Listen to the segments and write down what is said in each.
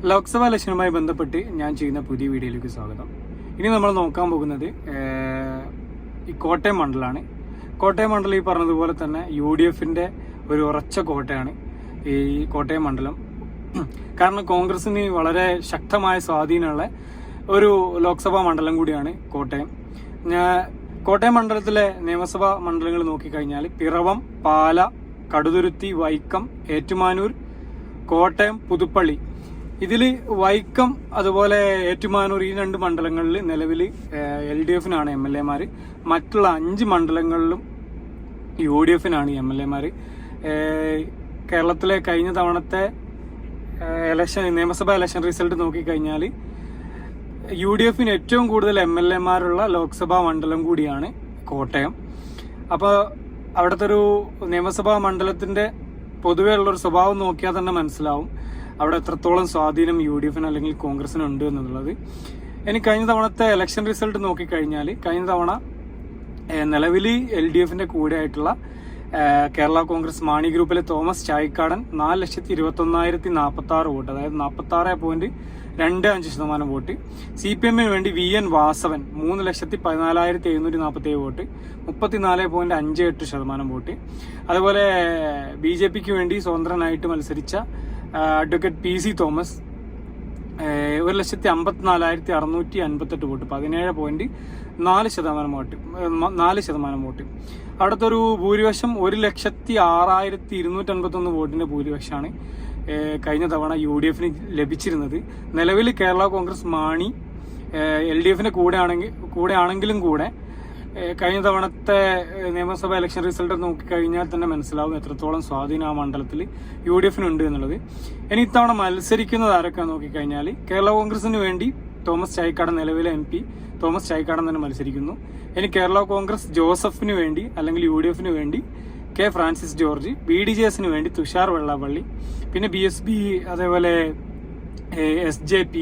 ലോക്സഭാ ഇലക്ഷനുമായി ബന്ധപ്പെട്ട് ഞാൻ ചെയ്യുന്ന പുതിയ വീഡിയോയിലേക്ക് സ്വാഗതം. ഇനി നമ്മൾ നോക്കാൻ പോകുന്നത് ഈ കോട്ടയം മണ്ഡലമാണ്. കോട്ടയം മണ്ഡലം ഈ പറഞ്ഞതുപോലെ തന്നെ UDFന്റെ ഒരു ഉറച്ച കോട്ടയാണ് ഈ കോട്ടയം മണ്ഡലം. കാരണം കോൺഗ്രസിന് വളരെ ശക്തമായ സ്വാധീനമുള്ള ഒരു ലോക്സഭാ മണ്ഡലം കൂടിയാണ് കോട്ടയം. കോട്ടയം മണ്ഡലത്തിലെ നിയമസഭാ മണ്ഡലങ്ങൾ നോക്കിക്കഴിഞ്ഞാൽ പിറവം, പാല, കടുതുരുത്തി, വൈക്കം, ഏറ്റുമാനൂർ, കോട്ടയം, പുതുപ്പള്ളി. ഇതിൽ വൈക്കം അതുപോലെ ഏറ്റുമാനൂർ ഈ 2 മണ്ഡലങ്ങളിൽ നിലവിൽ LDFനാണ് MLA മാർ. മറ്റുള്ള 5 മണ്ഡലങ്ങളിലും UDFനാണ് MLA മാർ. കേരളത്തിലെ കഴിഞ്ഞ തവണത്തെ നിയമസഭാ ഇലക്ഷൻ റിസൾട്ട് നോക്കിക്കഴിഞ്ഞാൽ UDFന് ഏറ്റവും കൂടുതൽ MLA മാരുള്ള ലോക്സഭാ മണ്ഡലം കൂടിയാണ് കോട്ടയം. അപ്പോൾ അവിടുത്തെ ഒരു നിയമസഭാ മണ്ഡലത്തിന്റെ പൊതുവേ ഉള്ളൊരു സ്വഭാവം നോക്കിയാൽ തന്നെ മനസ്സിലാവും അവിടെ എത്രത്തോളം സ്വാധീനം UDFന് അല്ലെങ്കിൽ കോൺഗ്രസിന് ഉണ്ട് എന്നുള്ളത്. ഇനി കഴിഞ്ഞ തവണത്തെ ഇലക്ഷൻ റിസൾട്ട് നോക്കിക്കഴിഞ്ഞാൽ കഴിഞ്ഞ തവണ നിലവിൽ LDFന്റെ കൂടെ ആയിട്ടുള്ള കേരള കോൺഗ്രസ് മാണി ഗ്രൂപ്പിലെ തോമസ് ചായിക്കാടൻ 4,21,046 വോട്ട്, അതായത് 46.25% വോട്ട്. CPMന് വേണ്ടി VN വാസവൻ 3,14,747 വോട്ട്, 34.58% വോട്ട്. അതുപോലെ BJPക്ക് വേണ്ടി സ്വതന്ത്രനായിട്ട് മത്സരിച്ച advocate PC Thomas 1,54,658 vote, 17.4% vote. അവിടുത്തെ ഒരു ഭൂരിപക്ഷം 1,06,251 വോട്ടിന്റെ ഭൂരിപക്ഷമാണ് കഴിഞ്ഞ തവണ UDFന് ലഭിച്ചിരുന്നത്. നിലവിൽ കേരള കോൺഗ്രസ് മാണി LDFന്റെ കൂടെ ആണെങ്കിലും കഴിഞ്ഞ തവണത്തെ നിയമസഭാ ഇലക്ഷൻ റിസൾട്ട് നോക്കിക്കഴിഞ്ഞാൽ തന്നെ മനസ്സിലാവും എത്രത്തോളം സ്വാധീനം ആ മണ്ഡലത്തിൽ UDFനുണ്ട് എന്നുള്ളത്. ഇനി ഇത്തവണ മത്സരിക്കുന്നത് ആരൊക്കെ നോക്കിക്കഴിഞ്ഞാൽ കേരള കോൺഗ്രസിന് വേണ്ടി തോമസ് ചായിക്കാടൻ, നിലവിലെ MP തോമസ് ചായിക്കാടൻ തന്നെ മത്സരിക്കുന്നു. ഇനി കേരള കോൺഗ്രസ് ജോസഫിന് വേണ്ടി അല്ലെങ്കിൽ UDFന് വേണ്ടി K ഫ്രാൻസിസ് ജോർജ്, BDJSന് വേണ്ടി തുഷാർ വെള്ളാപ്പള്ളി, പിന്നെ BSP, അതേപോലെ SJP,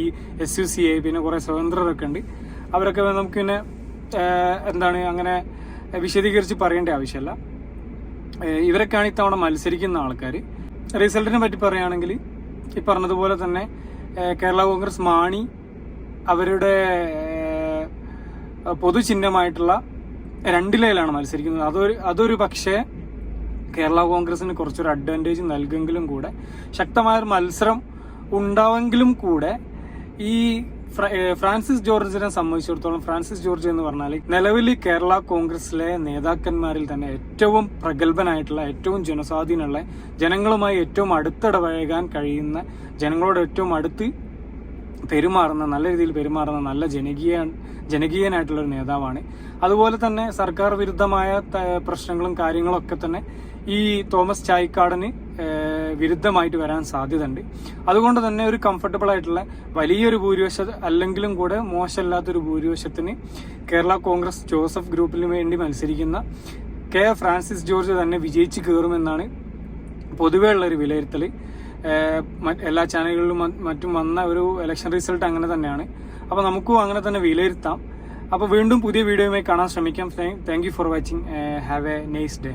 SUCA, പിന്നെ കുറെ സ്വതന്ത്രരൊക്കെ ഉണ്ട്. അവരൊക്കെ നമുക്ക് പിന്നെ അങ്ങനെ വിശദീകരിച്ച് പറയേണ്ട ആവശ്യമില്ല. ഇവരൊക്കെയാണ് ഇത്തവണ മത്സരിക്കുന്ന ആൾക്കാർ. റിസൾട്ടിനെ പറ്റി പറയുകയാണെങ്കിൽ ഈ പറഞ്ഞതുപോലെ തന്നെ കേരള കോൺഗ്രസ് മാണി അവരുടെ പൊതുചിഹ്നമായിട്ടുള്ള 2 മത്സരിക്കുന്നത്. അതൊരു പക്ഷേ കേരള കോൺഗ്രസിന് കുറച്ചൊരു അഡ്വാൻറ്റേജ് നൽകുമെങ്കിലും കൂടെ, ശക്തമായൊരു മത്സരം ഉണ്ടാവെങ്കിലും കൂടെ, ഈ ഫ്രാൻസിസ് ജോർജിനെ സംബന്ധിച്ചിടത്തോളം ഫ്രാൻസിസ് ജോർജ് എന്ന് പറഞ്ഞാൽ നിലവിൽ കേരള കോൺഗ്രസിലെ നേതാക്കന്മാരിൽ തന്നെ ഏറ്റവും പ്രഗത്ഭനായിട്ടുള്ള, ഏറ്റവും ജനസ്വാധീനമുള്ള, ജനങ്ങളുമായി ഏറ്റവും അടുത്തിടപഴകാൻ കഴിയുന്ന, ജനങ്ങളോട് ഏറ്റവും അടുത്ത് പെരുമാറുന്ന, നല്ല രീതിയിൽ പെരുമാറുന്ന നല്ല ജനകീയനായിട്ടുള്ള ഒരു നേതാവാണ്. അതുപോലെ തന്നെ സർക്കാർ വിരുദ്ധമായ പ്രശ്നങ്ങളും കാര്യങ്ങളൊക്കെ തന്നെ ഈ തോമസ് ചായിക്കാടന് വിരുദ്ധമായിട്ട് വരാൻ സാധ്യതയുണ്ട്. അതുകൊണ്ട് തന്നെ ഒരു കംഫർട്ടബിൾ ആയിട്ടുള്ള വലിയൊരു ഭൂരിപക്ഷം അല്ലെങ്കിലും കൂടെ മോശമില്ലാത്തൊരു ഭൂരിപക്ഷത്തിന് കേരള കോൺഗ്രസ് ജോസഫ് ഗ്രൂപ്പിന് വേണ്ടി മത്സരിക്കുന്ന K ഫ്രാൻസിസ് ജോർജ് തന്നെ വിജയിച്ച് കയറുമെന്നാണ് പൊതുവേ ഉള്ളൊരു വിലയിരുത്തൽ. എല്ലാ ചാനലുകളിലും മറ്റും വന്ന ഒരു ഇലക്ഷൻ റിസൾട്ട് അങ്ങനെ തന്നെയാണ്. അപ്പോൾ നമുക്കും അങ്ങനെ തന്നെ വിലയിരുത്താം. അപ്പോൾ വീണ്ടും പുതിയ വീഡിയോയുമായി കാണാൻ ശ്രമിക്കാം. Thank you for watching. Have A nice day.